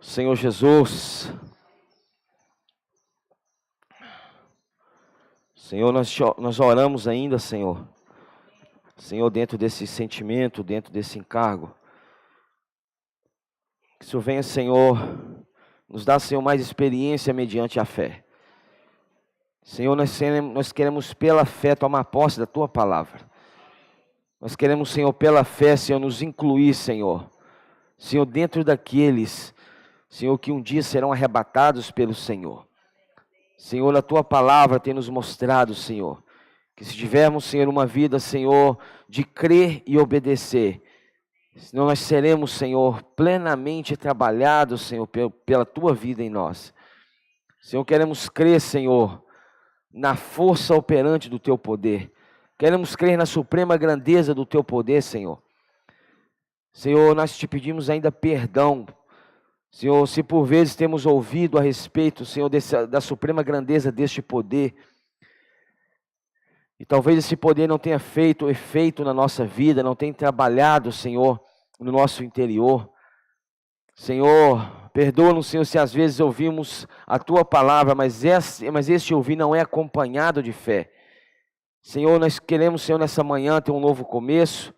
Senhor Jesus, Senhor, nós oramos ainda, Senhor. Senhor, dentro desse sentimento, dentro desse encargo. Que o Senhor venha, Senhor, nos dá, Senhor, mais experiência mediante a fé. Senhor, nós queremos pela fé tomar posse da Tua palavra. Nós queremos, Senhor, pela fé, Senhor, nos incluir, Senhor. Senhor, dentro daqueles, Senhor, que um dia serão arrebatados pelo Senhor. Senhor, a Tua palavra tem nos mostrado, Senhor, que se tivermos, Senhor, uma vida, Senhor, de crer e obedecer, senão nós seremos, Senhor, plenamente trabalhados, Senhor, pela Tua vida em nós. Senhor, queremos crer, Senhor, na força operante do Teu poder. Queremos crer na suprema grandeza do Teu poder, Senhor. Senhor, nós te pedimos ainda perdão, Senhor, se por vezes temos ouvido a respeito, Senhor, da suprema grandeza deste poder, e talvez esse poder não tenha feito efeito na nossa vida, não tenha trabalhado, Senhor, no nosso interior. Senhor, perdoa-nos, Senhor, se às vezes ouvimos a Tua palavra, mas este ouvir não é acompanhado de fé. Senhor, nós queremos, Senhor, nessa manhã ter um novo começo.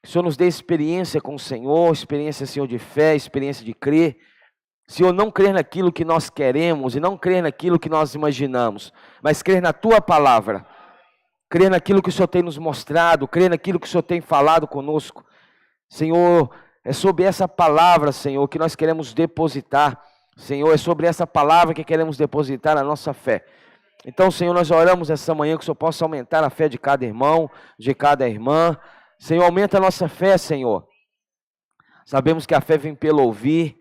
Que o Senhor nos dê experiência com o Senhor, experiência, Senhor, de fé, experiência de crer. Senhor, não crer naquilo que nós queremos e não crer naquilo que nós imaginamos, mas crer na Tua palavra. Crer naquilo que o Senhor tem nos mostrado, crer naquilo que o Senhor tem falado conosco. Senhor, é sobre essa palavra, Senhor, que nós queremos depositar. Senhor, é sobre essa palavra que queremos depositar a nossa fé. Então, Senhor, nós oramos essa manhã que o Senhor possa aumentar a fé de cada irmão, de cada irmã. Senhor, aumenta a nossa fé, Senhor. Sabemos que a fé vem pelo ouvir.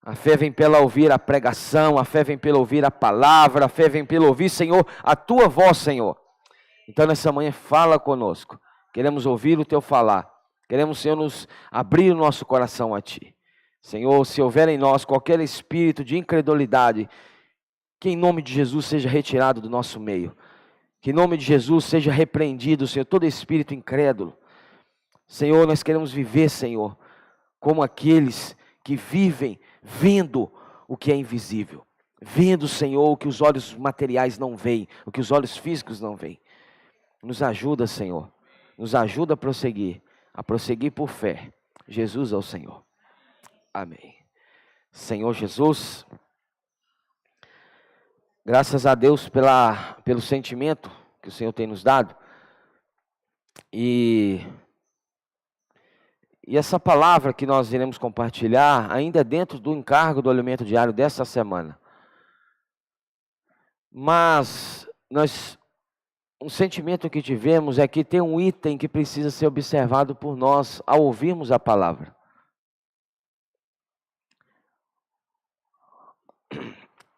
A fé vem pela ouvir a pregação, a fé vem pelo ouvir a palavra, a fé vem pelo ouvir, Senhor, a Tua voz, Senhor. Então, nessa manhã, fala conosco. Queremos ouvir o Teu falar. Queremos, Senhor, nos abrir o nosso coração a Ti. Senhor, se houver em nós qualquer espírito de incredulidade, que em nome de Jesus seja retirado do nosso meio. Que em nome de Jesus seja repreendido, Senhor, todo espírito incrédulo. Senhor, nós queremos viver, Senhor, como aqueles que vivem vendo o que é invisível. Vendo, Senhor, o que os olhos materiais não veem, o que os olhos físicos não veem. Nos ajuda, Senhor. Nos ajuda a prosseguir por fé. Jesus é o Senhor. Amém. Senhor Jesus, graças a Deus pelo sentimento que o Senhor tem nos dado. E essa palavra que nós iremos compartilhar ainda é dentro do encargo do alimento diário dessa semana. Mas um sentimento que tivemos é que tem um item que precisa ser observado por nós ao ouvirmos a palavra.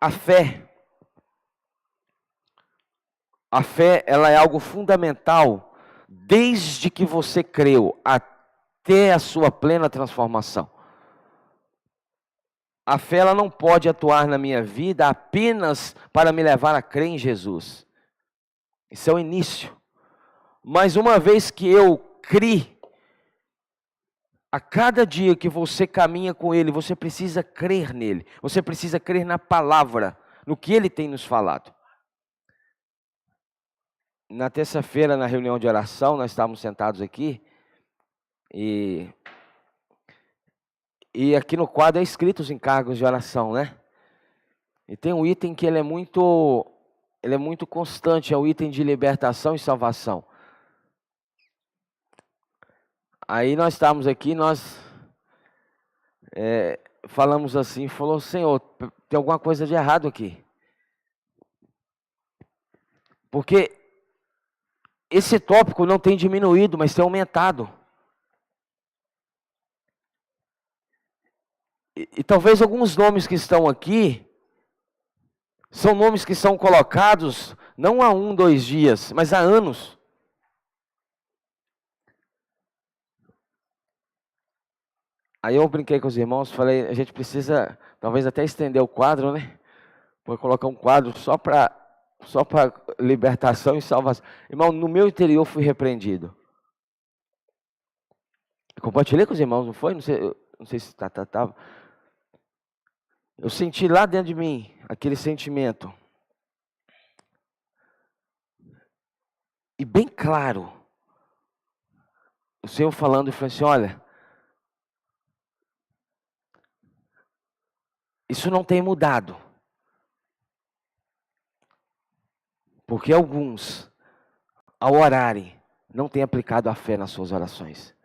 A fé, ela é algo fundamental desde que você creu até a sua plena transformação. A fé, ela não pode atuar na minha vida apenas para me levar a crer em Jesus. Isso é o início. Mas uma vez que eu criei, a cada dia que você caminha com Ele, você precisa crer nele. Você precisa crer na palavra, no que Ele tem nos falado. Na terça-feira, na reunião de oração, nós estávamos sentados aqui. E aqui no quadro é escrito os encargos de oração, né? E tem um item que ele é muito constante, é o item de libertação e salvação. Aí nós estávamos aqui, falamos assim, falou, Senhor, tem alguma coisa de errado aqui. Porque esse tópico não tem diminuído, mas tem aumentado. E talvez alguns nomes que estão aqui, são nomes que são colocados não há 1, 2 dias, mas há anos. Aí eu brinquei com os irmãos, falei, a gente precisa talvez até estender o quadro, né? Vou colocar um quadro só para libertação e salvação. Irmão, no meu interior fui repreendido. Eu compartilhei com os irmãos, não foi? Não sei se estava. Eu senti lá dentro de mim aquele sentimento. E bem claro, o Senhor falando e falou assim: olha, isso não tem mudado. Porque alguns, ao orarem, não têm aplicado a fé nas suas orações.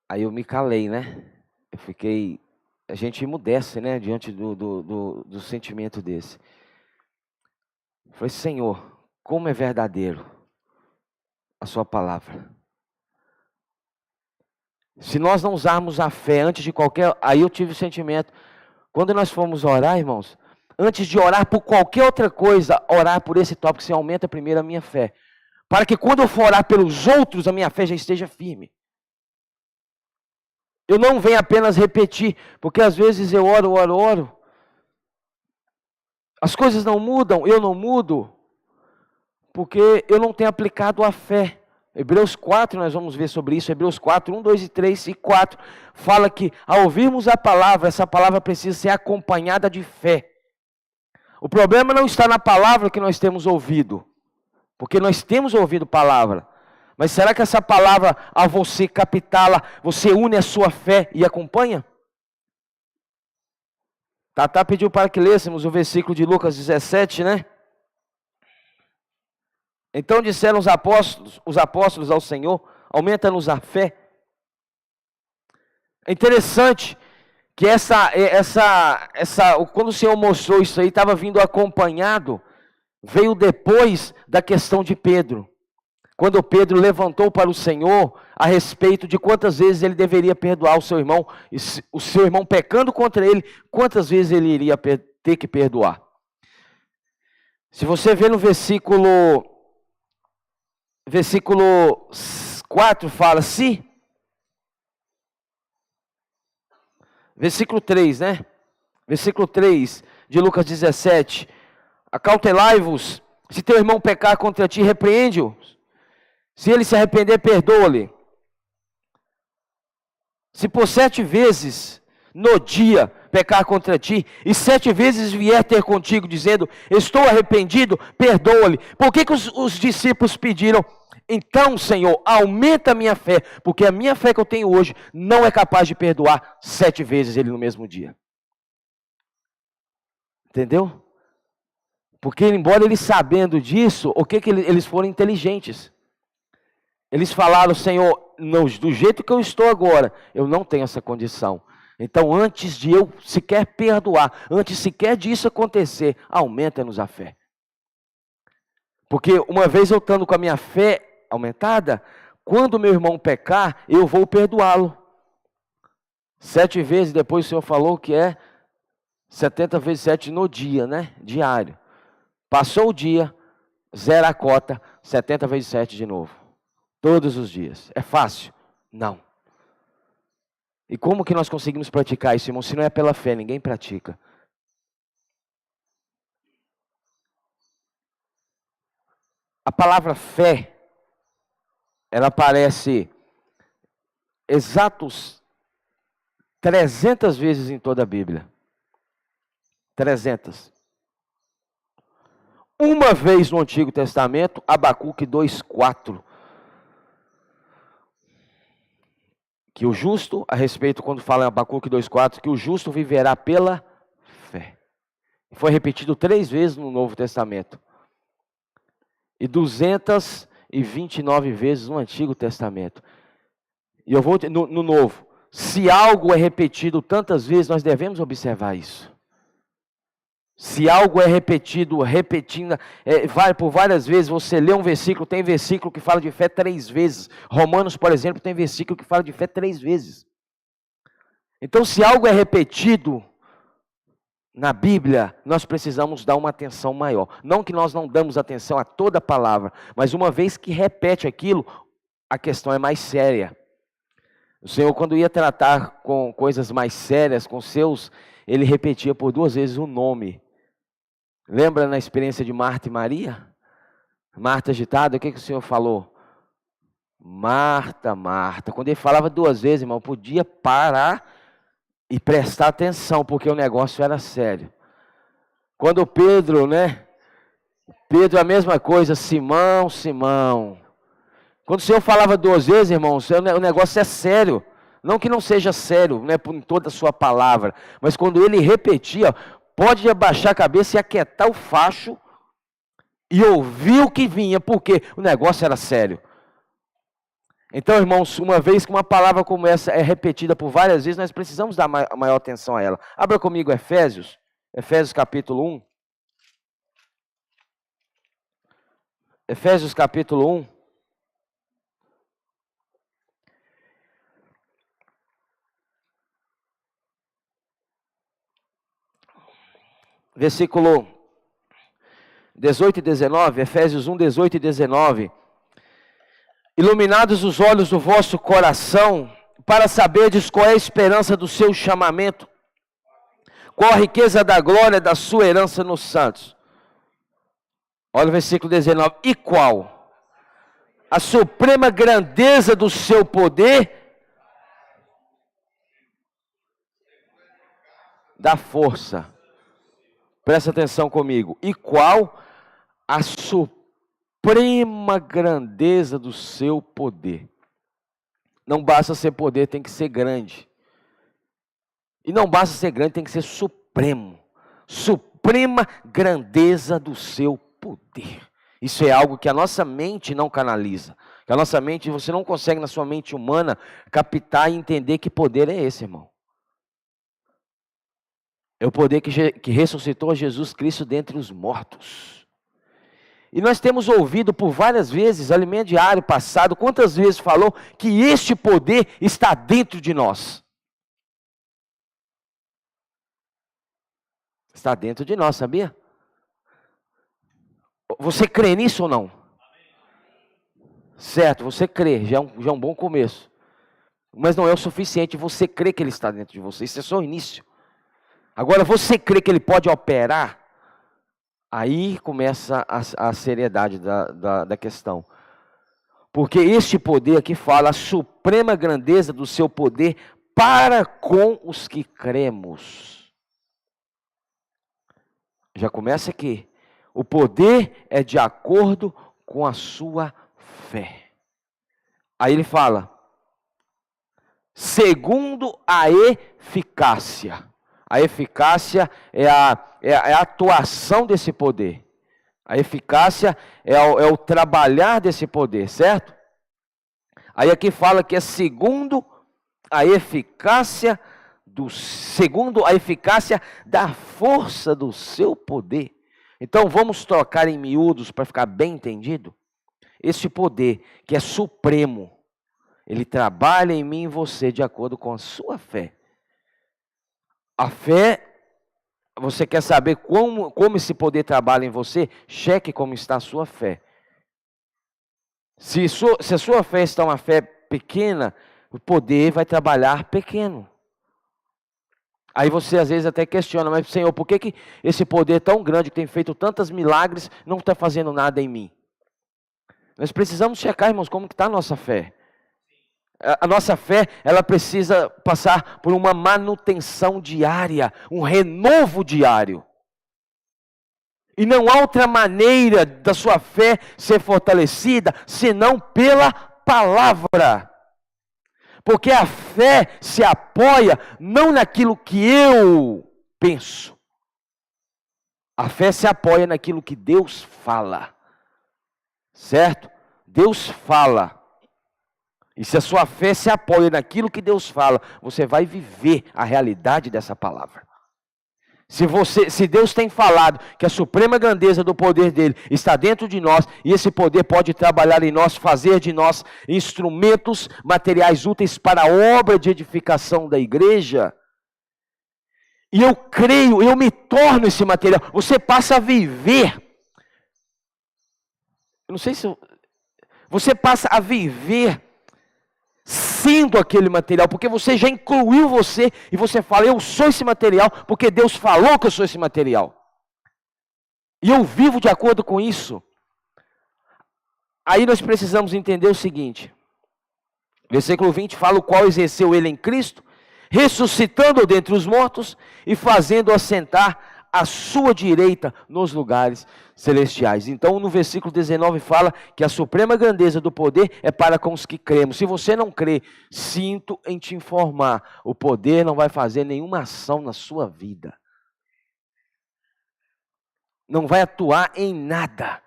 Aí eu me calei, né? Eu fiquei... A gente emudece, né? Diante do sentimento desse. Eu falei: Senhor, como é verdadeiro a sua palavra. Se nós não usarmos a fé antes de qualquer... Aí eu tive o sentimento. Quando nós formos orar, irmãos, antes de orar por qualquer outra coisa, orar por esse tópico, você aumenta primeiro a minha fé. Para que quando eu for orar pelos outros, a minha fé já esteja firme. Eu não venho apenas repetir, porque às vezes eu oro. As coisas não mudam, eu não mudo, porque eu não tenho aplicado a fé. Hebreus 4, nós vamos ver sobre isso. Hebreus 4, 1, 2 e 3 e 4. Fala que ao ouvirmos a palavra, essa palavra precisa ser acompanhada de fé. O problema não está na palavra que nós temos ouvido, porque nós temos ouvido palavra. Mas será que essa palavra, ao você captá-la, você une a sua fé e acompanha? Tatá pediu para que lêssemos o versículo de Lucas 17, né? Então disseram os apóstolos ao Senhor: aumenta-nos a fé. É interessante que quando o Senhor mostrou isso aí, estava vindo acompanhado, veio depois da questão de Pedro. Quando Pedro levantou para o Senhor a respeito de quantas vezes ele deveria perdoar o seu irmão, e o seu irmão pecando contra ele, quantas vezes ele iria ter que perdoar. Se você ver no versículo 4 fala: se, versículo 3, né? Versículo 3 de Lucas 17: acautelai-vos, se teu irmão pecar contra ti, repreende-o. Se ele se arrepender, perdoa-lhe. Se por 7 vezes no dia pecar contra ti, e 7 vezes vier ter contigo, dizendo: estou arrependido, perdoa-lhe. Por que os discípulos pediram: então, Senhor, aumenta a minha fé, porque a minha fé que eu tenho hoje não é capaz de perdoar 7 vezes ele no mesmo dia. Entendeu? Porque embora eles sabendo disso, o que eles foram inteligentes. Eles falaram: Senhor, não, do jeito que eu estou agora, eu não tenho essa condição. Então, antes de eu sequer perdoar, antes sequer disso acontecer, aumenta-nos a fé. Porque uma vez eu estando com a minha fé aumentada, quando meu irmão pecar, eu vou perdoá-lo. 7 vezes, depois o Senhor falou que é 70 vezes 7 no dia, né? Diário. Passou o dia, zera a cota, 70 vezes 7 de novo. Todos os dias. É fácil? Não. E como que nós conseguimos praticar isso, irmão? Se não é pela fé, ninguém pratica. A palavra fé, ela aparece exatos 300 vezes em toda a Bíblia. 300. Uma vez no Antigo Testamento, Abacuque 2:4. Que o justo, a respeito quando fala em Abacuque 2:4, que o justo viverá pela fé. Foi repetido 3 vezes no Novo Testamento. E 229 vezes no Antigo Testamento. E eu vou no Novo. Se algo é repetido tantas vezes, nós devemos observar isso. Se algo é repetido, repetindo, vai por várias vezes, você lê um versículo, tem versículo que fala de fé 3 vezes. Romanos, por exemplo, tem versículo que fala de fé 3 vezes. Então, se algo é repetido na Bíblia, nós precisamos dar uma atenção maior. Não que nós não damos atenção a toda a palavra, mas uma vez que repete aquilo, a questão é mais séria. O Senhor, quando ia tratar com coisas mais sérias, com seus, ele repetia por 2 vezes o nome. Lembra na experiência de Marta e Maria? Marta agitada, o que o Senhor falou? Marta, Marta. Quando ele falava 2 vezes, irmão, podia parar E prestar atenção, porque o negócio era sério. Quando Pedro, Pedro a mesma coisa, Simão, Simão. Quando o Senhor falava 2 vezes, irmãos, o negócio é sério. Não que não seja sério, por toda a sua palavra. Mas quando ele repetia, pode abaixar a cabeça e aquietar o facho e ouvir o que vinha, porque o negócio era sério. Então, irmãos, uma vez que uma palavra como essa é repetida por várias vezes, nós precisamos dar maior atenção a ela. Abra comigo Efésios capítulo 1. Efésios capítulo 1. Versículo 18 e 19, Efésios 1, 18 e 19. Iluminados os olhos do vosso coração, para saberdes qual é a esperança do seu chamamento, qual a riqueza da glória da sua herança nos santos. Olha o versículo 19. E qual a suprema grandeza do seu poder, da força. Presta atenção comigo. E qual a suprema grandeza do seu poder. Não basta ser poder, tem que ser grande. E não basta ser grande, tem que ser supremo. Suprema grandeza do seu poder. Isso é algo que a nossa mente não canaliza. Que a nossa mente, você não consegue na sua mente humana captar e entender que poder é esse, irmão. É o poder que ressuscitou Jesus Cristo dentre os mortos. E nós temos ouvido por várias vezes, alimento diário passado, quantas vezes falou que este poder está dentro de nós. Está dentro de nós, sabia? Você crê nisso ou não? Certo, você crê, já é um bom começo. Mas não é o suficiente você crer que ele está dentro de você, isso é só o início. Agora, você crê que ele pode operar? Aí começa a seriedade da questão. Porque este poder aqui fala a suprema grandeza do seu poder para com os que cremos. Já começa aqui. O poder é de acordo com a sua fé. Aí ele fala, segundo a eficácia. A eficácia é a atuação desse poder. A eficácia é o trabalhar desse poder, certo? Aí aqui fala que é segundo a eficácia da força do seu poder. Então vamos trocar em miúdos para ficar bem entendido. Esse poder que é supremo, ele trabalha em mim e em você de acordo com a sua fé. A fé, você quer saber como esse poder trabalha em você? Cheque como está a sua fé. Se a sua fé está uma fé pequena, o poder vai trabalhar pequeno. Aí você às vezes até questiona, mas Senhor, por que esse poder tão grande, que tem feito tantos milagres, não está fazendo nada em mim? Nós precisamos checar, irmãos, como está a nossa fé. A nossa fé, ela precisa passar por uma manutenção diária, um renovo diário. E não há outra maneira da sua fé ser fortalecida, senão pela palavra. Porque a fé se apoia não naquilo que eu penso. A fé se apoia naquilo que Deus fala. Certo? Deus fala. E se a sua fé se apoia naquilo que Deus fala, você vai viver a realidade dessa palavra. Se Deus tem falado que a suprema grandeza do poder dele está dentro de nós, e esse poder pode trabalhar em nós, fazer de nós instrumentos materiais úteis para a obra de edificação da igreja, e eu creio, eu me torno esse material, você passa a viver. Eu não sei se você passa a viver sendo aquele material, porque você já incluiu você, e você fala, eu sou esse material, porque Deus falou que eu sou esse material, e eu vivo de acordo com isso. Aí nós precisamos entender o seguinte, versículo 20 fala, o qual exerceu ele em Cristo, ressuscitando dentre os mortos e fazendo assentar à sua direita nos lugares celestiais. Então, no versículo 19 fala que a suprema grandeza do poder é para com os que cremos. Se você não crê, sinto em te informar, o poder não vai fazer nenhuma ação na sua vida. Não vai atuar em nada,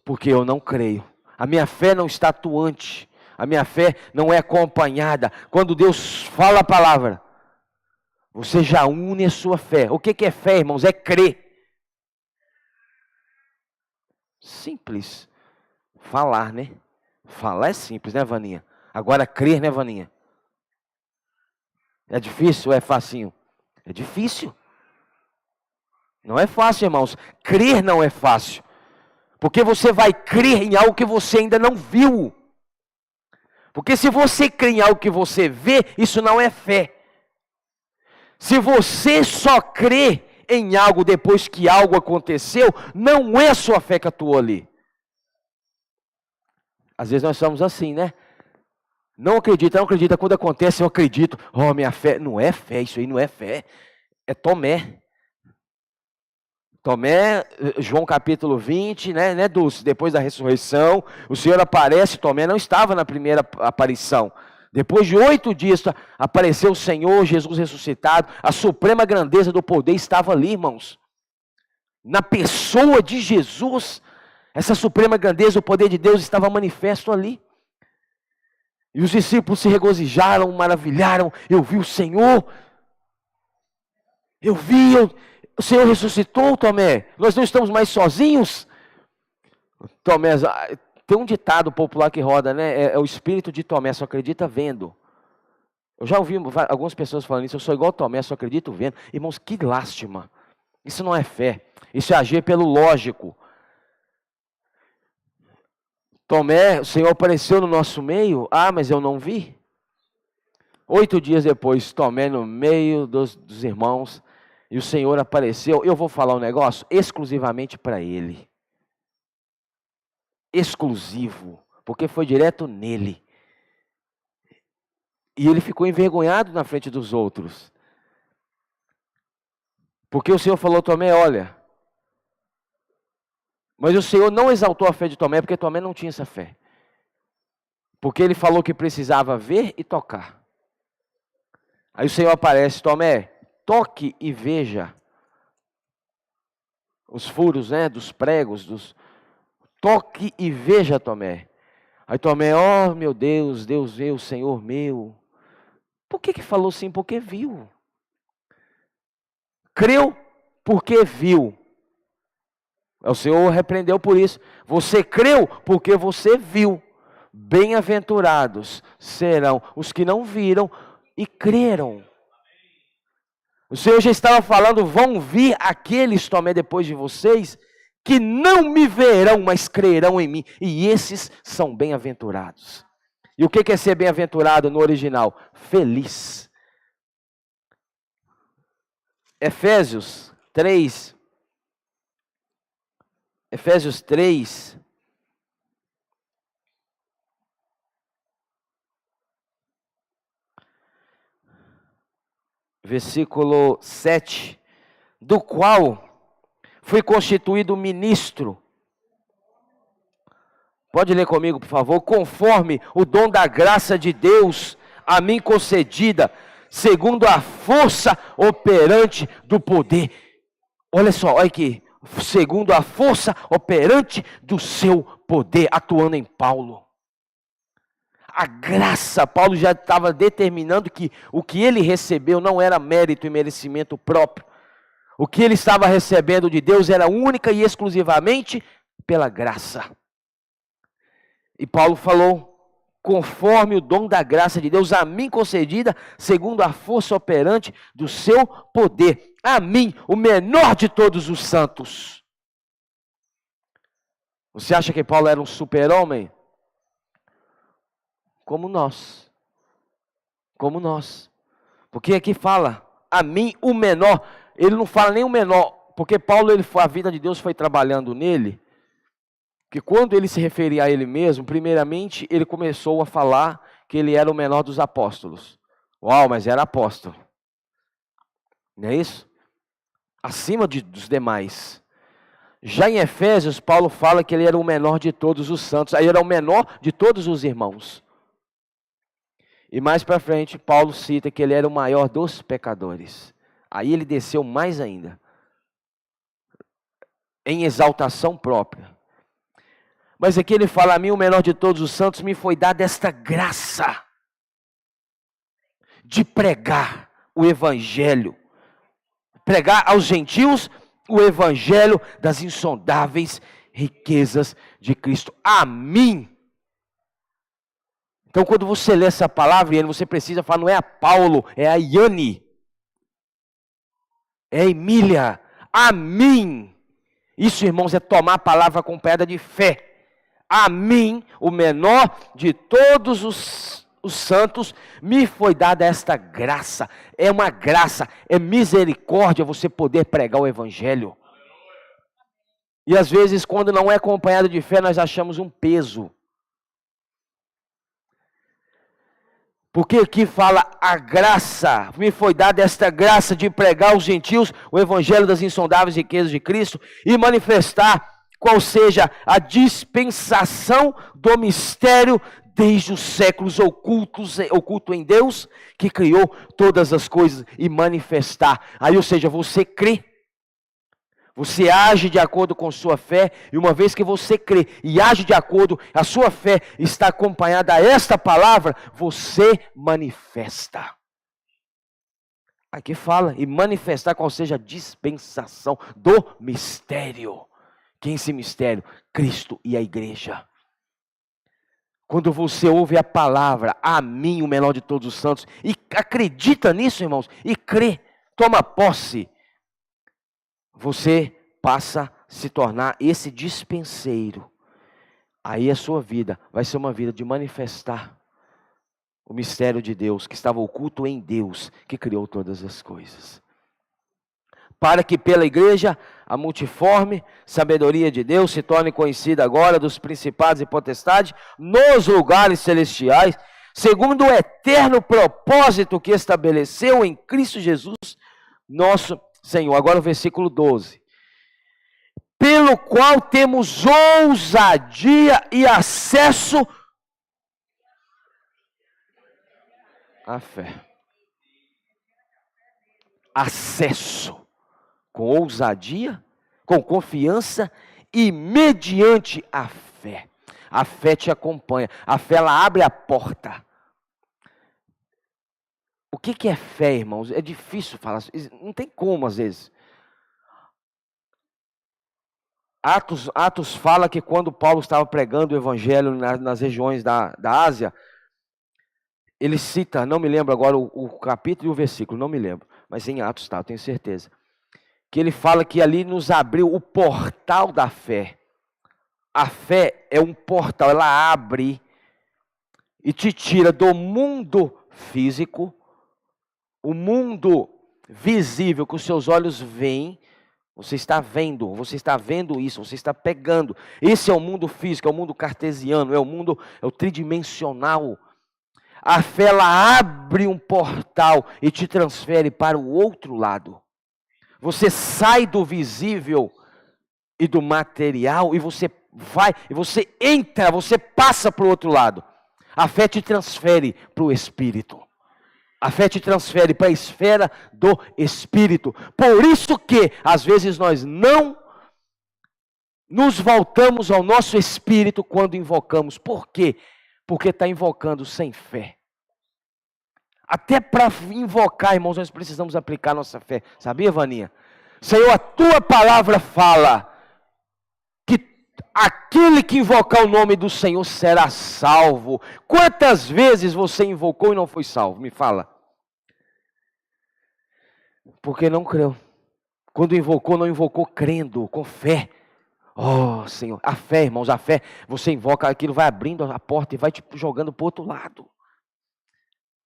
porque eu não creio. A minha fé não está atuante, a minha fé não é acompanhada. Quando Deus fala a palavra, você já une a sua fé. O que é fé, irmãos? É crer. Simples. Falar, né? Falar é simples, né, Vaninha? Agora crer, né, Vaninha? É difícil ou é facinho? É difícil. Não é fácil, irmãos. Crer não é fácil. Porque você vai crer em algo que você ainda não viu. Porque se você crê em algo que você vê, isso não é fé. Se você só crê em algo depois que algo aconteceu, não é sua fé que atuou ali. Às vezes nós somos assim, né? Não acredita, quando acontece eu acredito. Oh, minha fé, não é fé, isso aí não é fé. É Tomé. Tomé, João capítulo 20, né, Dulce? Depois da ressurreição, o Senhor aparece, Tomé não estava na primeira aparição. Depois de 8 dias, apareceu o Senhor, Jesus ressuscitado, a suprema grandeza do poder estava ali, irmãos. Na pessoa de Jesus, essa suprema grandeza, o poder de Deus estava manifesto ali. E os discípulos se regozijaram, maravilharam, eu vi o Senhor, o Senhor ressuscitou, Tomé, nós não estamos mais sozinhos. Tomé, tem um ditado popular que roda, né? É o espírito de Tomé, só acredita vendo. Eu já ouvi algumas pessoas falando isso, eu sou igual Tomé, só acredito vendo. Irmãos, que lástima. Isso não é fé, isso é agir pelo lógico. Tomé, o Senhor apareceu no nosso meio, mas eu não vi. 8 dias depois, Tomé no meio dos irmãos, e o Senhor apareceu. Eu vou falar um negócio exclusivamente para ele. Exclusivo, porque foi direto nele. E ele ficou envergonhado na frente dos outros. Porque o Senhor falou, Tomé, olha. Mas o Senhor não exaltou a fé de Tomé, porque Tomé não tinha essa fé. Porque ele falou que precisava ver e tocar. Aí o Senhor aparece, Tomé, toque e veja os furos, né, dos pregos, toque e veja, Tomé. Aí Tomé, oh meu Deus, Deus meu, Senhor meu. Por que falou assim? Porque viu. Creu porque viu. O Senhor repreendeu por isso. Você creu porque você viu. Bem-aventurados serão os que não viram e creram. O Senhor já estava falando, vão vir aqueles, Tomé, depois de vocês, que não me verão, mas crerão em mim. E esses são bem-aventurados. E o que é ser bem-aventurado no original? Feliz. Efésios 3. Efésios 3. Versículo 7. Do qual fui constituído ministro. Pode ler comigo, por favor. Conforme o dom da graça de Deus a mim concedida, segundo a força operante do poder. Olha só, olha aqui. Segundo a força operante do seu poder, atuando em Paulo. A graça, Paulo já estava determinando que o que ele recebeu não era mérito e merecimento próprio. O que ele estava recebendo de Deus era única e exclusivamente pela graça. E Paulo falou, conforme o dom da graça de Deus a mim concedida, segundo a força operante do seu poder. A mim, o menor de todos os santos. Você acha que Paulo era um super-homem? Como nós. Como nós. Porque aqui fala, a mim, o menor. Ele não fala nem o menor, porque Paulo, a vida de Deus foi trabalhando nele. Que quando ele se referia a ele mesmo, primeiramente, ele começou a falar que ele era o menor dos apóstolos. Uau, mas era apóstolo. Não é isso? Acima dos demais. Já em Efésios, Paulo fala que ele era o menor de todos os santos. Aí era o menor de todos os irmãos. E mais para frente, Paulo cita que ele era o maior dos pecadores. Aí ele desceu mais ainda. Em exaltação própria. Mas aqui ele fala: a mim, o menor de todos os santos, me foi dada esta graça de pregar o evangelho. Pregar aos gentios o evangelho das insondáveis riquezas de Cristo. A mim. Então, quando você lê essa palavra, você precisa falar: não é a Paulo, é a Yane, é a Emília. A mim. Isso, irmãos, é tomar a palavra acompanhada de fé. A mim, o menor de todos os santos, me foi dada esta graça. É uma graça, é misericórdia você poder pregar o evangelho. E às vezes, quando não é acompanhado de fé, nós achamos um peso. Porque aqui fala: a graça, me foi dada esta graça de pregar aos gentios o evangelho das insondáveis riquezas de Cristo e manifestar qual seja a dispensação do mistério desde os séculos oculto em Deus, que criou todas as coisas, e manifestar. Aí, ou seja, você crê, você age de acordo com sua fé, e uma vez que você crê e age de acordo, a sua fé está acompanhada a esta palavra, você manifesta. Aqui fala, e manifestar qual seja a dispensação do mistério. Quem é esse mistério? Cristo e a igreja. Quando você ouve a palavra, a mim, o menor de todos os santos, e acredita nisso, irmãos, e crê, toma posse, você passa a se tornar esse dispenseiro. Aí a sua vida vai ser uma vida de manifestar o mistério de Deus, que estava oculto em Deus, que criou todas as coisas. Para que pela igreja a multiforme sabedoria de Deus se torne conhecida agora dos principados e potestades nos lugares celestiais, segundo o eterno propósito que estabeleceu em Cristo Jesus, nosso Senhor. Agora o versículo 12. Pelo qual temos ousadia e acesso à fé. Acesso. Com ousadia, com confiança e mediante a fé. A fé te acompanha. A fé, ela abre a porta. O que é fé, irmãos? É difícil falar. Não tem como, às vezes. Atos fala que quando Paulo estava pregando o evangelho nas regiões da Ásia, ele cita, não me lembro agora o capítulo e o versículo, não me lembro. Mas em Atos está, eu tenho certeza. Que ele fala que ali nos abriu o portal da fé. A fé é um portal, ela abre e te tira do mundo físico, o mundo visível que os seus olhos veem. Você está vendo isso, você está pegando. Esse é o mundo físico, é o mundo cartesiano, é o tridimensional. A fé, ela abre um portal e te transfere para o outro lado. Você sai do visível e do material e você vai, e você entra, você passa para o outro lado. A fé te transfere para o Espírito. A fé te transfere para a esfera do Espírito. Por isso que, às vezes, nós não nos voltamos ao nosso Espírito quando invocamos. Por quê? Porque está invocando sem fé. Até para invocar, irmãos, nós precisamos aplicar nossa fé. Sabia, Vaninha? Senhor, a tua palavra fala que aquele que invocar o nome do Senhor será salvo. Quantas vezes você invocou e não foi salvo? Me fala. Porque não creu. Quando invocou, não invocou crendo, com fé. Oh, Senhor, a fé, irmãos, a fé, você invoca, aquilo vai abrindo a porta e vai te jogando para o outro lado.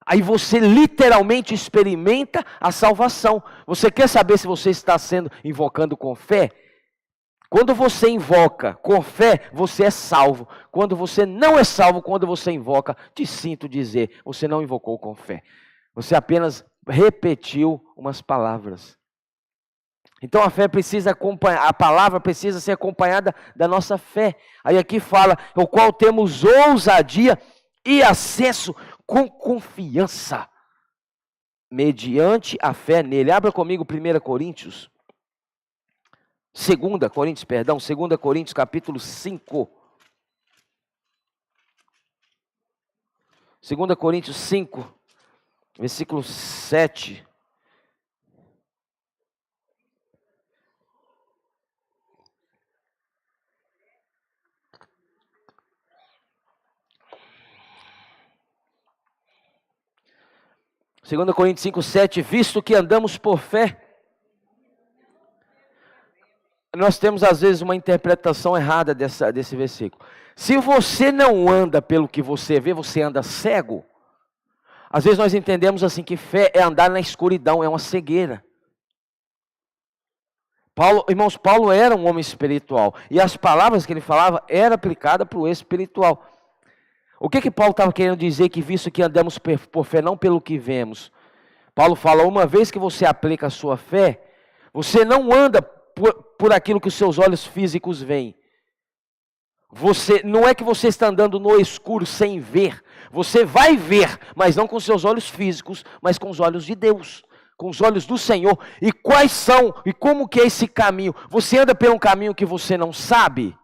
Aí você literalmente experimenta a salvação. Você quer saber se você está invocando com fé? Quando você invoca com fé, você é salvo. Quando você não é salvo, quando você invoca, te sinto dizer, você não invocou com fé. Você apenas repetiu umas palavras. Então a fé precisa acompanhar, a palavra precisa ser acompanhada da nossa fé. Aí aqui fala, o qual temos ousadia e acesso com confiança, mediante a fé nele. Abra comigo 1 Coríntios. 2 Coríntios capítulo 5. 2 Coríntios 5, versículo 7. Segunda Coríntios 5, 7, visto que andamos por fé. Nós temos às vezes uma interpretação errada desse versículo. Se você não anda pelo que você vê, você anda cego. Às vezes nós entendemos assim que fé é andar na escuridão, é uma cegueira. Irmãos, Paulo era um homem espiritual. E as palavras que ele falava eram aplicadas para o espiritual. O que Paulo estava querendo dizer? Que visto que andamos por fé, não pelo que vemos. Paulo fala, uma vez que você aplica a sua fé, você não anda por aquilo que os seus olhos físicos veem. Não é que você está andando no escuro sem ver. Você vai ver, mas não com seus olhos físicos, mas com os olhos de Deus, com os olhos do Senhor. E quais são, e como que é esse caminho? Você anda por um caminho que você não sabe?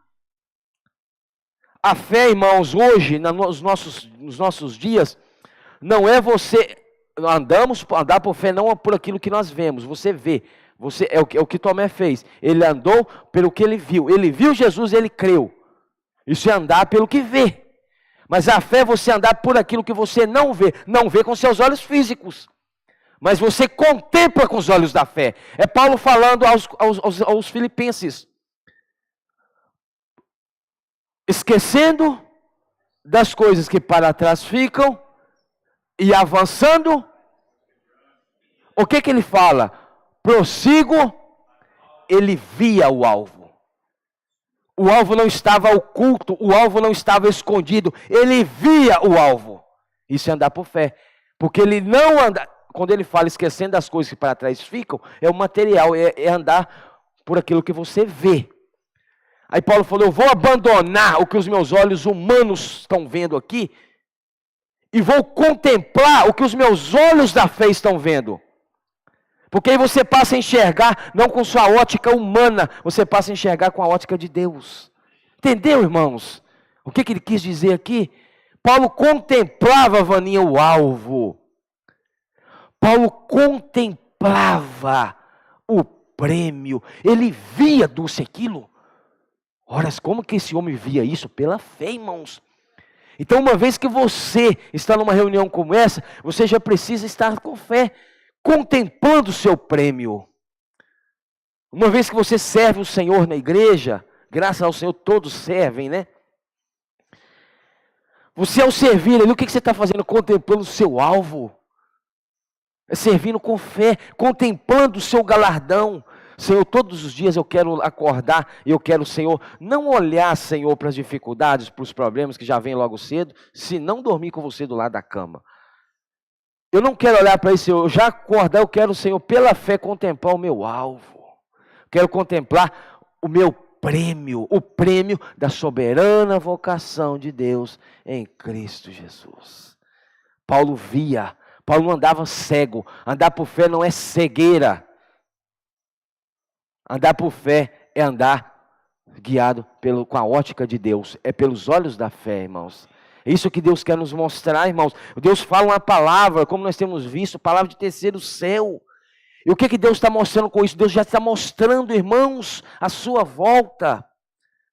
A fé, irmãos, hoje, nos nossos dias, não é você, andar por fé não é por aquilo que nós vemos, você vê. É o que Tomé fez, ele andou pelo que ele viu Jesus, ele creu. Isso é andar pelo que vê. Mas a fé é você andar por aquilo que você não vê com seus olhos físicos, mas você contempla com os olhos da fé. É Paulo falando aos filipenses, esquecendo das coisas que para trás ficam e avançando. O que ele fala? Prossigo, ele via o alvo. O alvo não estava oculto, o alvo não estava escondido, ele via o alvo. Isso é andar por fé. Porque ele não anda, quando ele fala esquecendo das coisas que para trás ficam, é o material, é andar por aquilo que você vê. Aí Paulo falou, eu vou abandonar o que os meus olhos humanos estão vendo aqui, e vou contemplar o que os meus olhos da fé estão vendo. Porque aí você passa a enxergar, não com sua ótica humana, você passa a enxergar com a ótica de Deus. Entendeu, irmãos? O que ele quis dizer aqui? Paulo contemplava, Vaninha, o alvo. Paulo contemplava o prêmio. Ele via, Dulce, aquilo. Ora, como que esse homem via isso? Pela fé, irmãos. Então, uma vez que você está numa reunião como essa, você já precisa estar com fé, contemplando o seu prêmio. Uma vez que você serve o Senhor na igreja, graças ao Senhor todos servem, né? Você ao servir ali, o que você está fazendo? Contemplando o seu alvo. É servindo com fé, contemplando o seu galardão. Senhor, todos os dias eu quero acordar, eu quero, Senhor, não olhar, Senhor, para as dificuldades, para os problemas que já vêm logo cedo, se não dormir com você do lado da cama. Eu não quero olhar para isso, Senhor, eu já acordar, eu quero, Senhor, pela fé contemplar o meu alvo. Quero contemplar o meu prêmio, o prêmio da soberana vocação de Deus em Cristo Jesus. Paulo via, Paulo não andava cego, andar por fé não é cegueira. Andar por fé é andar guiado com a ótica de Deus, é pelos olhos da fé, irmãos. É isso que Deus quer nos mostrar, irmãos. Deus fala uma palavra, como nós temos visto, palavra de terceiro céu. E o que Deus está mostrando com isso? Deus já está mostrando, irmãos, a sua volta.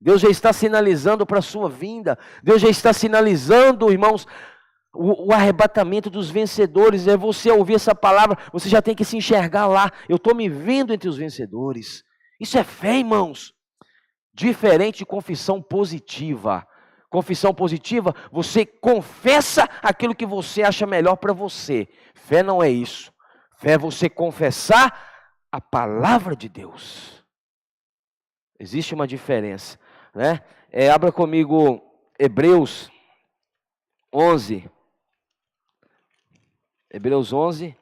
Deus já está sinalizando para a sua vinda. Deus já está sinalizando, irmãos, o arrebatamento dos vencedores. É você ouvir essa palavra, você já tem que se enxergar lá. Eu estou me vendo entre os vencedores. Isso é fé, irmãos. Diferente de confissão positiva. Confissão positiva, você confessa aquilo que você acha melhor para você. Fé não é isso. Fé é você confessar a palavra de Deus. Existe uma diferença, né? Abra comigo Hebreus 11. Hebreus 11,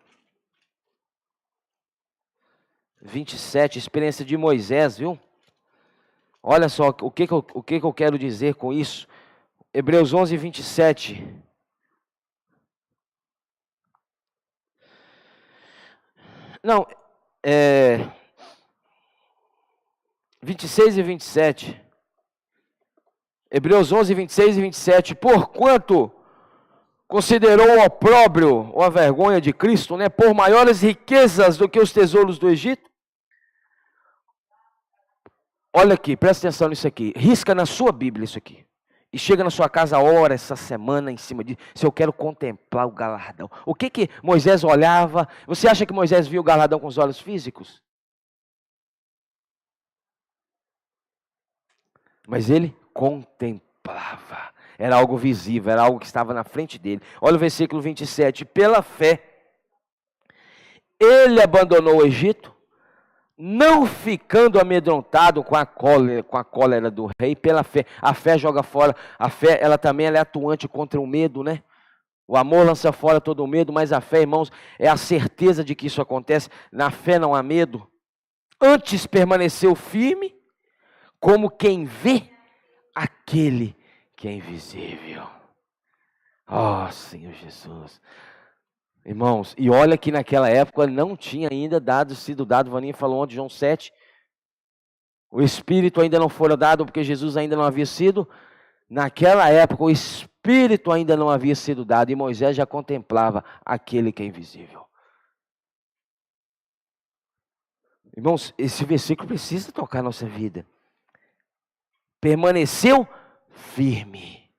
27, experiência de Moisés, viu? Olha só o que eu quero dizer com isso. Hebreus 11, 27. Não, 26 e 27. Hebreus 11, 26 e 27. Porquanto considerou o opróbrio ou a vergonha de Cristo, né, por maiores riquezas do que os tesouros do Egito. Olha aqui, presta atenção nisso aqui. Risca na sua Bíblia isso aqui. E chega na sua casa, ora essa semana em cima disso. Se eu quero contemplar o galardão. O que Moisés olhava? Você acha que Moisés viu o galardão com os olhos físicos? Mas ele contemplava. Era algo visível, era algo que estava na frente dele. Olha o versículo 27. Pela fé, ele abandonou o Egito, não ficando amedrontado com a cólera do rei, pela fé. A fé joga fora. A fé, ela também é atuante contra o medo, né? O amor lança fora todo o medo, mas a fé, irmãos, é a certeza de que isso acontece. Na fé não há medo. Antes permaneceu firme, como quem vê aquele que é invisível. Oh, Senhor Jesus. Irmãos, e olha que naquela época não tinha ainda sido dado, Vaninha falou ontem, João 7, o Espírito ainda não fora dado, porque Jesus ainda não havia sido. Naquela época o Espírito ainda não havia sido dado, e Moisés já contemplava aquele que é invisível. Irmãos, esse versículo precisa tocar a nossa vida. Permaneceu firme.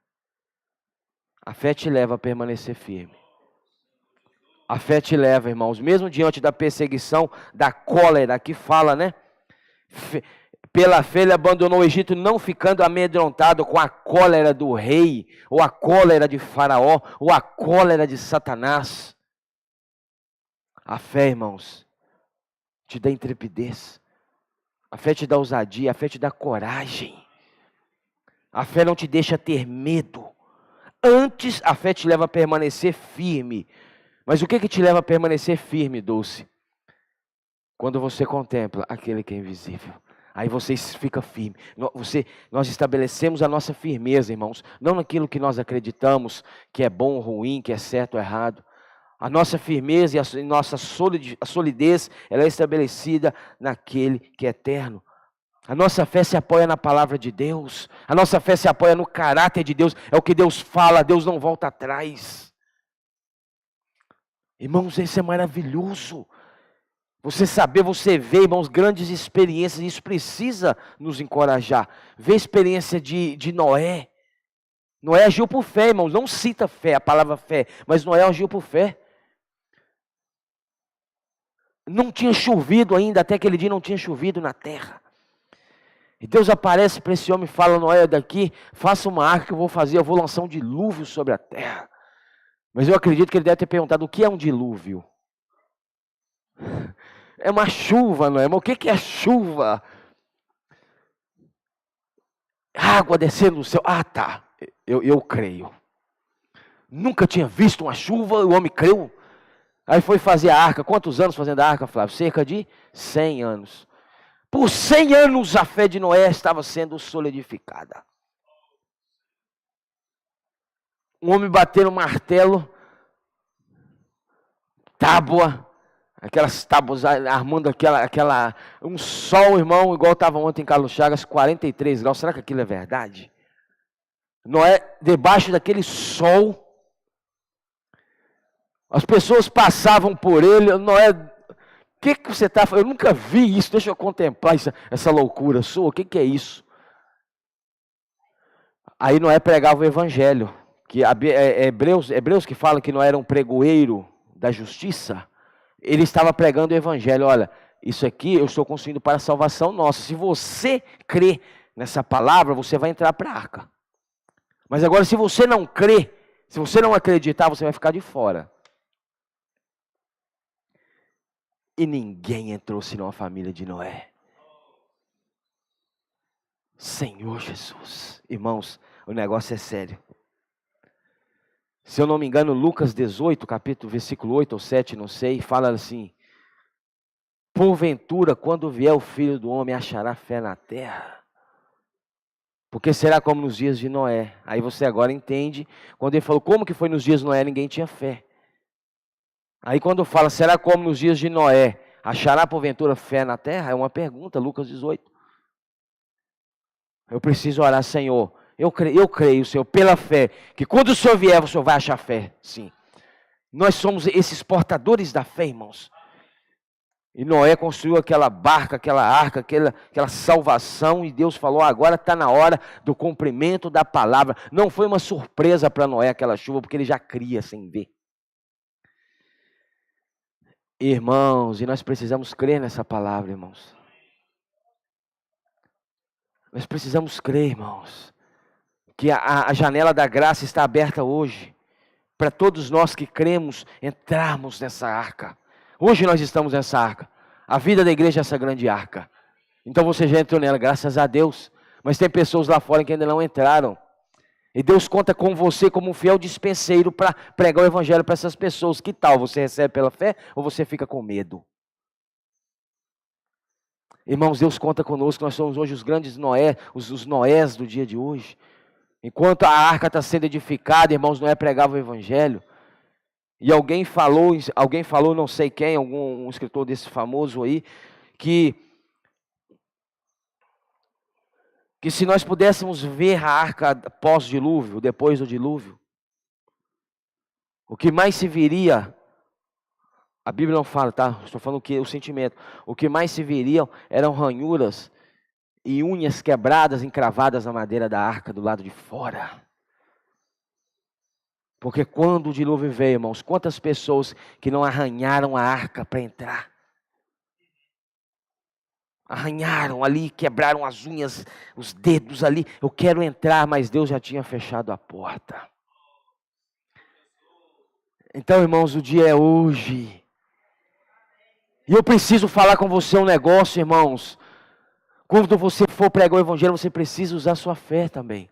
A fé te leva a permanecer firme. A fé te leva, irmãos, mesmo diante da perseguição, da cólera que fala, né? Pela fé ele abandonou o Egito, não ficando amedrontado com a cólera do rei, ou a cólera de Faraó, ou a cólera de Satanás. A fé, irmãos, te dá intrepidez. A fé te dá ousadia, a fé te dá coragem. A fé não te deixa ter medo. Antes, a fé te leva a permanecer firme. Mas o que te leva a permanecer firme, Dulce? Quando você contempla aquele que é invisível. Aí você fica firme. Nós estabelecemos a nossa firmeza, irmãos. Não naquilo que nós acreditamos que é bom ou ruim, que é certo ou errado. A nossa firmeza e a nossa solidez, ela é estabelecida naquele que é eterno. A nossa fé se apoia na palavra de Deus. A nossa fé se apoia no caráter de Deus. É o que Deus fala, Deus não volta atrás. Irmãos, isso é maravilhoso. Você vê, irmãos, grandes experiências. Isso precisa nos encorajar. Vê a experiência de Noé. Noé agiu por fé, irmãos. Não cita fé, a palavra fé. Mas Noé agiu por fé. Não tinha chovido ainda, até aquele dia não tinha chovido na terra. E Deus aparece para esse homem e fala: Noé, daqui, faça uma arca que eu vou lançar um dilúvio sobre a terra. Mas eu acredito que ele deve ter perguntado: o que é um dilúvio? É uma chuva, não é? Mas o que é chuva? Água descendo do céu. Ah, tá. Eu creio. Nunca tinha visto uma chuva, o homem creu. Aí foi fazer a arca. Quantos anos fazendo a arca, Flávio? Cerca de 100 anos. Por 100 anos a fé de Noé estava sendo solidificada. Um homem batendo um martelo, tábua, aquelas tábuas armando um sol, irmão, igual estava ontem em Carlos Chagas, 43 graus. Será que aquilo é verdade? Noé, debaixo daquele sol, as pessoas passavam por ele. Noé, o que você está fazendo? Eu nunca vi isso, deixa eu contemplar essa loucura sua, o que é isso? Aí Noé pregava o evangelho, que Hebreus que fala que Noé era um pregoeiro da justiça. Ele estava pregando o evangelho. Olha, isso aqui eu estou construindo para a salvação nossa. Se você crê nessa palavra, você vai entrar para a arca. Mas agora, se você não crê, se você não acreditar, você vai ficar de fora. E ninguém entrou senão a família de Noé. Senhor Jesus. Irmãos, o negócio é sério. Se eu não me engano, Lucas 18, capítulo, versículo 8 ou 7, não sei, fala assim: porventura, quando vier o Filho do Homem, achará fé na terra? Porque será como nos dias de Noé. Aí você agora entende, quando ele falou como que foi nos dias de Noé, ninguém tinha fé. Aí quando fala, será como nos dias de Noé, achará porventura fé na terra? É uma pergunta, Lucas 18. Eu preciso orar, Senhor. Eu creio, Senhor, pela fé, que quando o Senhor vier, o Senhor vai achar fé. Sim. Nós somos esses portadores da fé, irmãos. E Noé construiu aquela barca, aquela arca, aquela salvação. E Deus falou, agora está na hora do cumprimento da palavra. Não foi uma surpresa para Noé aquela chuva, porque ele já cria sem ver. Irmãos, e nós precisamos crer nessa palavra, irmãos. Nós precisamos crer, irmãos, que a janela da graça está aberta hoje, para todos nós que cremos entrarmos nessa arca. Hoje nós estamos nessa arca. A vida da igreja é essa grande arca. Então você já entrou nela, graças a Deus. Mas tem pessoas lá fora que ainda não entraram. E Deus conta com você como um fiel dispenseiro para pregar o evangelho para essas pessoas. Que tal? Você recebe pela fé ou você fica com medo? Irmãos, Deus conta conosco. Nós somos hoje os grandes Noé, os Noés do dia de hoje. Enquanto a arca está sendo edificada, irmãos, Noé pregava o evangelho. E alguém falou, não sei quem, um escritor desse famoso aí, que se nós pudéssemos ver a arca pós-dilúvio, depois do dilúvio, o que mais se viria, a Bíblia não fala, tá? Estou falando o sentimento, o que mais se viriam eram ranhuras e unhas quebradas, encravadas na madeira da arca do lado de fora. Porque quando o dilúvio veio, irmãos, quantas pessoas que não arranharam a arca para entrar? Arranharam ali, quebraram as unhas, os dedos ali. Eu quero entrar, mas Deus já tinha fechado a porta. Então, irmãos, o dia é hoje. E eu preciso falar com você um negócio, irmãos. Quando você for pregar o evangelho, você precisa usar sua fé também.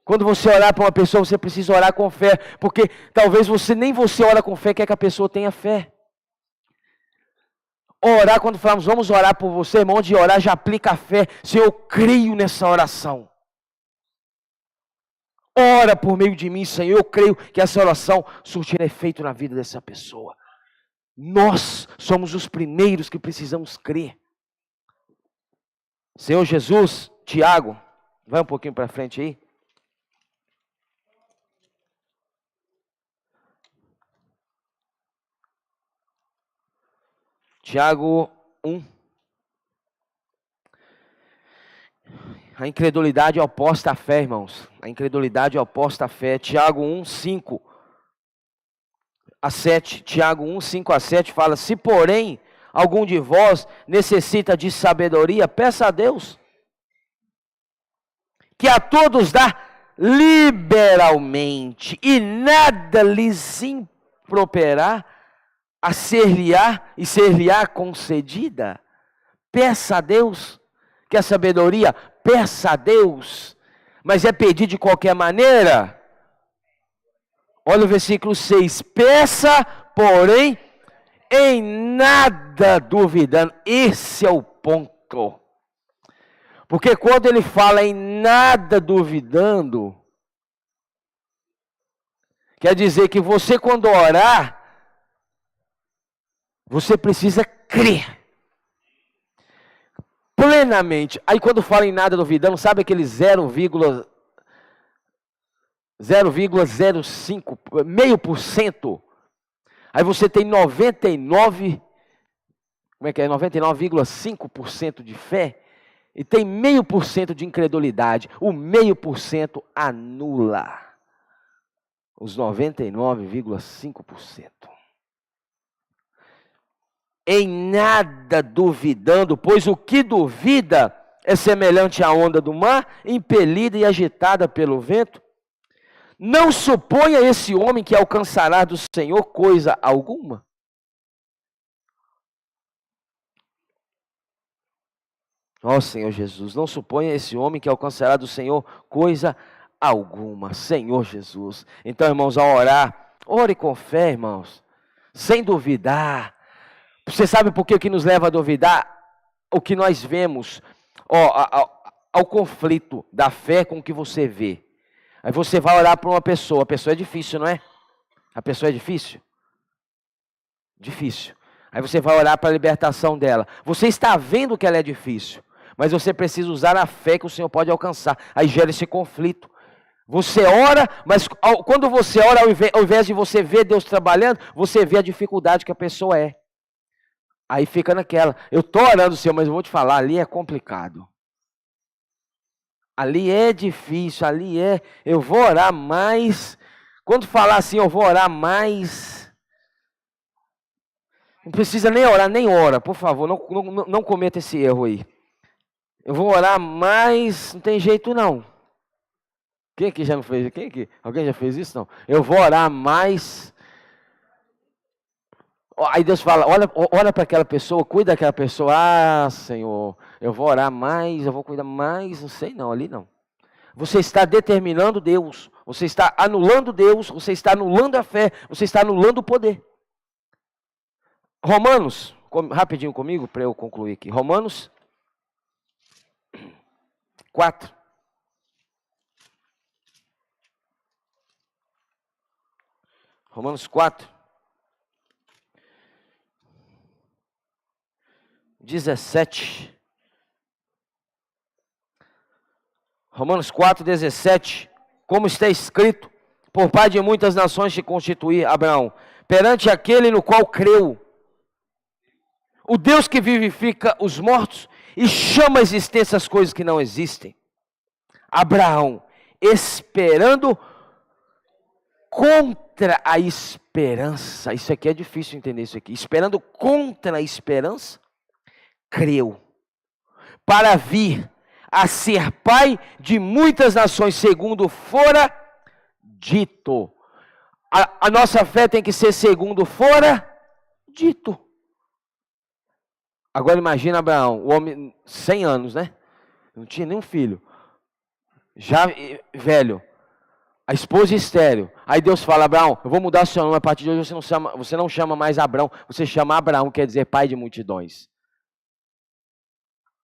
Quando você orar para uma pessoa, você precisa orar com fé. Porque talvez nem você ora com fé, quer que a pessoa tenha fé. Orar, quando falamos, vamos orar por você, irmão, de orar já aplica a fé. Se eu creio nessa oração. Ora por meio de mim, Senhor. Eu creio que essa oração surtirá efeito na vida dessa pessoa. Nós somos os primeiros que precisamos crer. Senhor Jesus, Tiago, vai um pouquinho para frente aí. Tiago 1. A incredulidade é oposta à fé, irmãos. A incredulidade é oposta à fé. Tiago 1, 5 a 7. Tiago 1, 5 a 7 fala: se porém algum de vós necessita de sabedoria, peça a Deus, que a todos dá liberalmente, e nada lhes improperá, a ser-lhe-á concedida. Peça a Deus, que a sabedoria, peça a Deus, mas é pedir de qualquer maneira. Olha o versículo 6, peça, porém, em nada duvidando. Esse é o ponto. Porque quando ele fala em nada duvidando, quer dizer que você, quando orar, você precisa crer plenamente. Aí quando fala em nada duvidando, sabe aquele 0,05, meio por cento? Aí você tem 99,5% de fé, e tem 0,5% de incredulidade. O 0,5% anula os 99,5%. Em nada duvidando, pois o que duvida é semelhante à onda do mar, impelida e agitada pelo vento. Não suponha esse homem que alcançará do Senhor coisa alguma. Ó Senhor Jesus, não suponha esse homem que alcançará do Senhor coisa alguma. Senhor Jesus. Então, irmãos, ao orar, ore com fé, irmãos, sem duvidar. Você sabe por que nos leva a duvidar? O que nós vemos, ao conflito da fé com o que você vê. Aí você vai orar para uma pessoa. A pessoa é difícil, não é? A pessoa é difícil? Difícil. Aí você vai orar para a libertação dela. Você está vendo que ela é difícil, mas você precisa usar a fé que o Senhor pode alcançar. Aí gera esse conflito. Você ora, mas quando você ora, ao invés de você ver Deus trabalhando, você vê a dificuldade que a pessoa é. Aí fica naquela. Eu estou orando, Senhor, mas eu vou te falar, ali é complicado. Ali é difícil, eu vou orar mais. Quando falar assim, eu vou orar mais. Não precisa nem orar, nem ora, por favor, não cometa esse erro aí. Eu vou orar mais, não tem jeito não. Quem aqui já não fez? Alguém já fez isso? Não. Eu vou orar mais. Aí Deus fala, olha para aquela pessoa, cuida daquela pessoa. Ah, Senhor, eu vou orar mais, eu vou cuidar mais, não sei não, ali não. Você está determinando Deus, você está anulando Deus, você está anulando a fé, você está anulando o poder. Romanos, rapidinho comigo para eu concluir aqui. Romanos 4. Romanos 4. 17. Romanos 4, 17. Como está escrito, por pai de muitas nações te constituí, Abraão, perante aquele no qual creu, o Deus que vivifica os mortos e chama à existência as coisas que não existem. Abraão, esperando contra a esperança. Isso aqui é difícil entender isso aqui. Esperando contra a esperança, creu, para vir a ser pai de muitas nações, segundo fora dito. A nossa fé tem que ser segundo fora dito. Agora imagina Abraão, o homem, 100 anos, né? Não tinha nenhum filho. Já velho. A esposa estéril. Aí Deus fala, Abraão, eu vou mudar o seu nome. A partir de hoje você não chama mais Abraão. Você chama Abraão, quer dizer pai de multidões.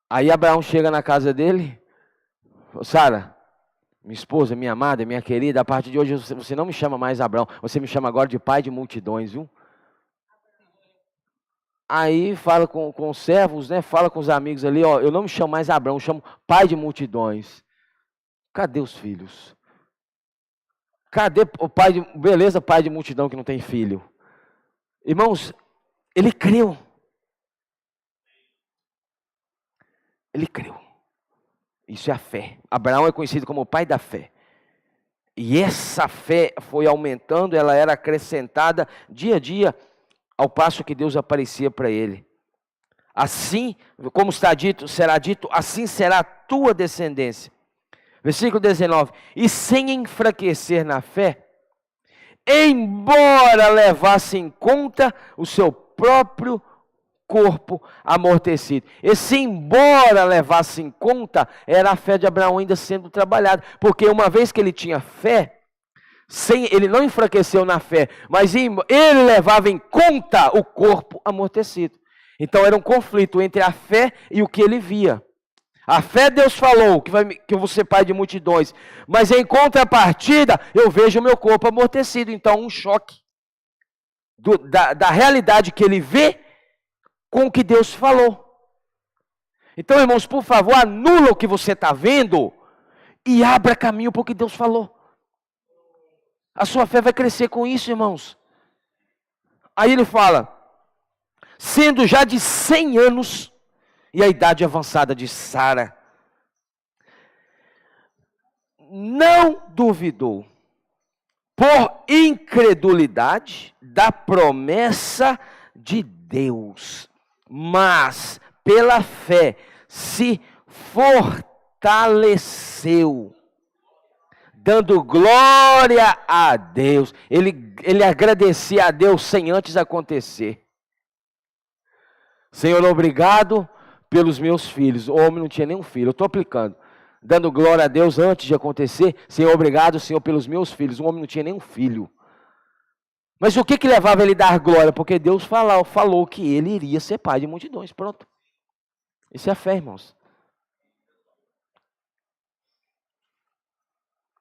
Aí Abraão chega na casa dele. Sara, minha esposa, minha amada, minha querida, a partir de hoje você não me chama mais Abraão. Você me chama agora de pai de multidões, viu? Aí fala com os servos, né? Fala com os amigos ali, ó, eu não me chamo mais Abraão, eu chamo pai de multidões. Cadê os filhos? Cadê o pai de, beleza, pai de multidão que não tem filho? Irmãos, ele creu. Ele creu. Isso é a fé. Abraão é conhecido como o pai da fé. E essa fé foi aumentando, ela era acrescentada dia a dia, ao passo que Deus aparecia para ele. Assim, como está dito, será dito, assim será a tua descendência. Versículo 19. E sem enfraquecer na fé, embora levasse em conta o seu próprio corpo amortecido. Esse embora levasse em conta, era a fé de Abraão ainda sendo trabalhada. Porque uma vez que ele tinha fé, ele não enfraqueceu na fé, mas ele levava em conta o corpo amortecido. Então era um conflito entre a fé e o que ele via. A fé, Deus falou que eu vou ser pai de multidões, mas em contrapartida eu vejo o meu corpo amortecido. Então um choque da realidade que ele vê com o que Deus falou. Então, irmãos, por favor, anula o que você está vendo e abra caminho para o que Deus falou. A sua fé vai crescer com isso, irmãos. Aí ele fala, sendo já de 100 anos e a idade avançada de Sara, não duvidou, por incredulidade, da promessa de Deus, mas pela fé se fortaleceu, dando glória a Deus. Ele agradecia a Deus sem antes acontecer. Senhor, obrigado pelos meus filhos. O homem não tinha nenhum filho, eu estou aplicando. dando glória a Deus antes de acontecer. Senhor, obrigado, Senhor, pelos meus filhos. O homem não tinha nenhum filho. Mas o que levava ele a dar glória? Porque Deus falou que ele iria ser pai de multidões. Pronto. Isso é fé, irmãos.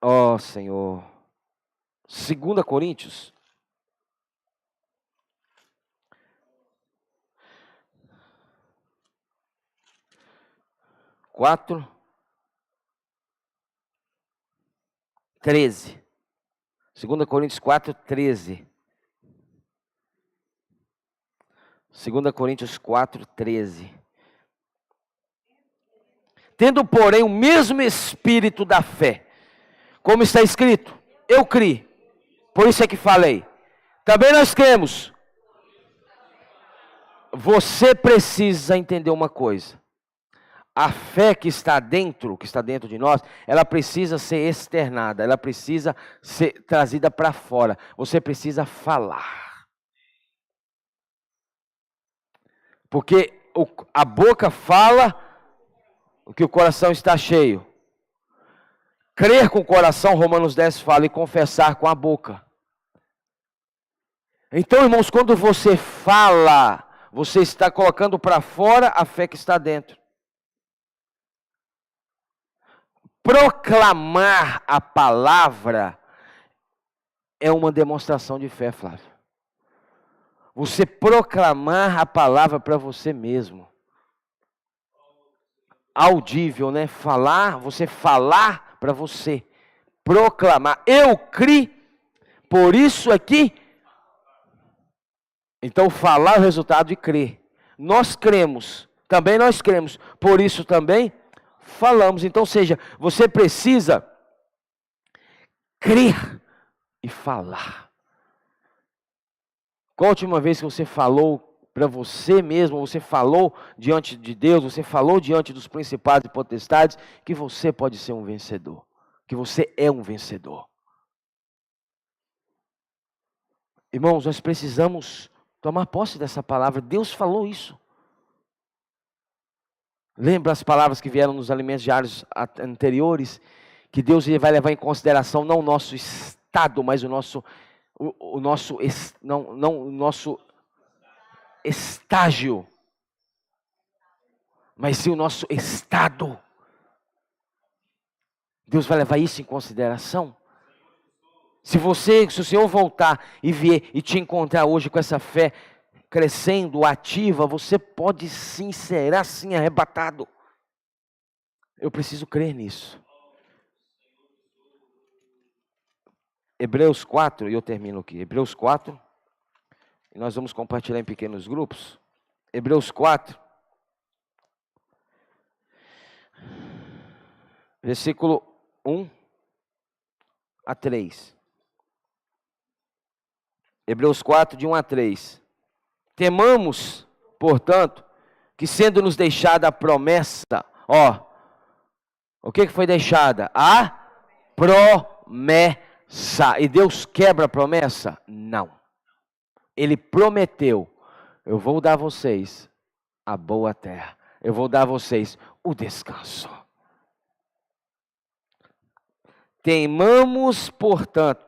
Ó Senhor. 2 Coríntios. Quatro, 13. 2 Coríntios 4, 13. 2 Coríntios 4, 13. Tendo, porém, o mesmo espírito da fé, como está escrito, eu criei, por isso é que falei. Também nós cremos. Você precisa entender uma coisa. A fé que está dentro de nós, ela precisa ser externada, ela precisa ser trazida para fora. Você precisa falar. Porque a boca fala o que o coração está cheio. Crer com o coração, Romanos 10 fala, e confessar com a boca. Então, irmãos, quando você fala, você está colocando para fora a fé que está dentro. Proclamar a palavra é uma demonstração de fé, Flávio. Você proclamar a palavra para você mesmo. Audível, né? Falar, você falar para você. Proclamar. Eu criei, por isso aqui. Então, falar é o resultado de crer. Nós cremos, também nós cremos, por isso também falamos. Então, ou seja, você precisa crer e falar. Qual a última vez que você falou para você mesmo, você falou diante de Deus, você falou diante dos principados e potestades, que você pode ser um vencedor, que você é um vencedor. Irmãos, nós precisamos tomar posse dessa palavra. Deus falou isso. Lembra as palavras que vieram nos alimentos diários anteriores? Que Deus vai levar em consideração não o nosso estado, mas o nosso estágio, mas sim o nosso estado. Deus vai levar isso em consideração. Se o Senhor voltar e vier e te encontrar hoje com essa fé crescendo, ativa, você pode sim, será sim arrebatado. Eu preciso crer nisso. Hebreus 4, e eu termino aqui. Hebreus 4, e nós vamos compartilhar em pequenos grupos. Hebreus 4, versículo 1 a 3. Hebreus 4, de 1 a 3. Temamos, portanto, que sendo nos deixada a promessa, o que foi deixada? A promessa. E Deus quebra a promessa? Não. Ele prometeu, eu vou dar a vocês a boa terra. Eu vou dar a vocês o descanso. Temamos, portanto,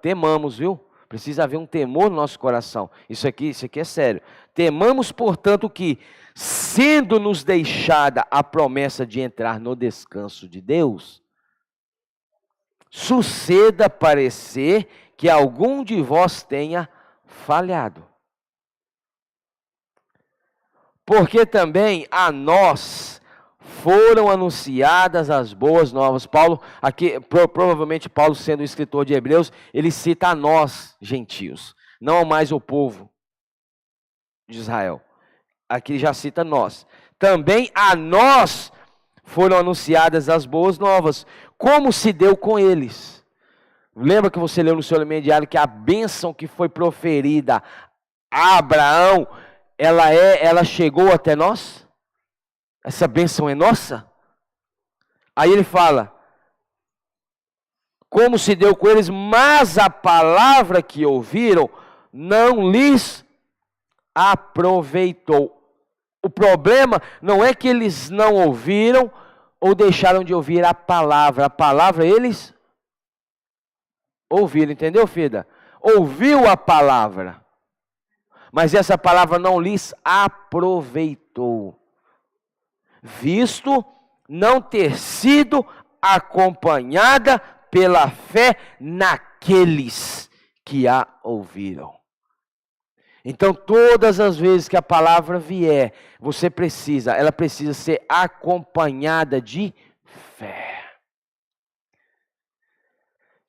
viu? Precisa haver um temor no nosso coração. Isso aqui é sério. Temamos, portanto, que, sendo nos deixada a promessa de entrar no descanso de Deus, suceda parecer que algum de vós tenha falhado. Porque também a nós foram anunciadas as boas novas. Paulo, aqui, provavelmente Paulo sendo o escritor de Hebreus, ele cita a nós, gentios, não mais o povo de Israel. Aqui já cita nós. Também a nós foram anunciadas as boas novas, como se deu com eles. Lembra que você leu no seu elemento diário que a bênção que foi proferida a Abraão, ela chegou até nós? Essa bênção é nossa? Aí ele fala, como se deu com eles, mas a palavra que ouviram não lhes aproveitou. O problema não é que eles não ouviram, ou deixaram de ouvir a palavra? A palavra eles ouviram, entendeu, filha? Ouviu a palavra, mas essa palavra não lhes aproveitou, visto não ter sido acompanhada pela fé naqueles que a ouviram. Então, todas as vezes que a palavra vier, ela precisa ser acompanhada de fé.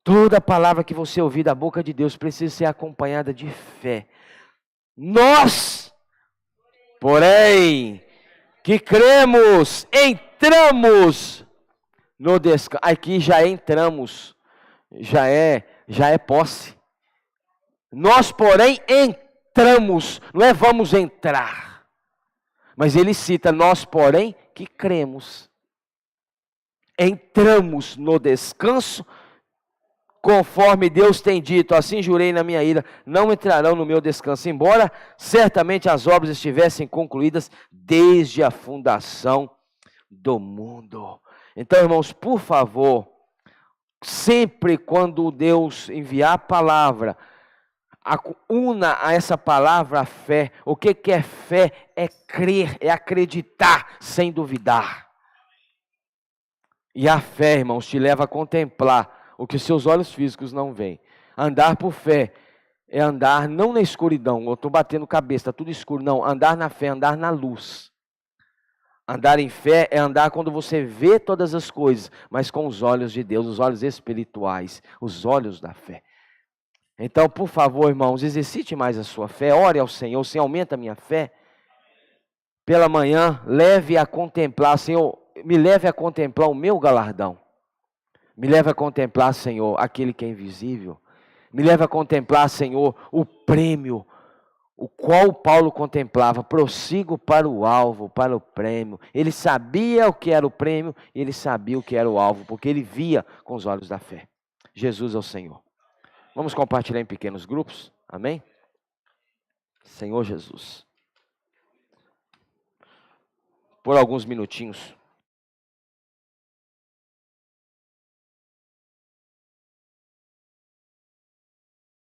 Toda palavra que você ouvir da boca de Deus precisa ser acompanhada de fé. Nós, porém, que cremos, entramos no descanso. Aqui já entramos, já é posse. Nós, porém, entramos, não é vamos entrar. Mas ele cita, nós, porém, que cremos. Entramos no descanso, conforme Deus tem dito, assim jurei na minha ira, não entrarão no meu descanso, embora certamente as obras estivessem concluídas desde a fundação do mundo. Então, irmãos, por favor, sempre quando Deus enviar a palavra, una a essa palavra a fé. O que é fé? É crer, é acreditar sem duvidar. E a fé, irmãos, te leva a contemplar o que seus olhos físicos não veem. Andar por fé é andar não na escuridão, eu estou batendo cabeça, está tudo escuro. Não, andar na fé, andar na luz. Andar em fé é andar quando você vê todas as coisas, mas com os olhos de Deus, os olhos espirituais, os olhos da fé. Então, por favor, irmãos, exercite mais a sua fé, ore ao Senhor, Senhor, aumenta a minha fé. Pela manhã, leve a contemplar, Senhor, me leve a contemplar o meu galardão. Me leve a contemplar, Senhor, aquele que é invisível. Me leve a contemplar, Senhor, o prêmio, o qual Paulo contemplava. Prossigo para o alvo, para o prêmio. Ele sabia o que era o prêmio e ele sabia o que era o alvo, porque ele via com os olhos da fé. Jesus é o Senhor. Vamos compartilhar em pequenos grupos? Amém? Senhor Jesus. Por alguns minutinhos.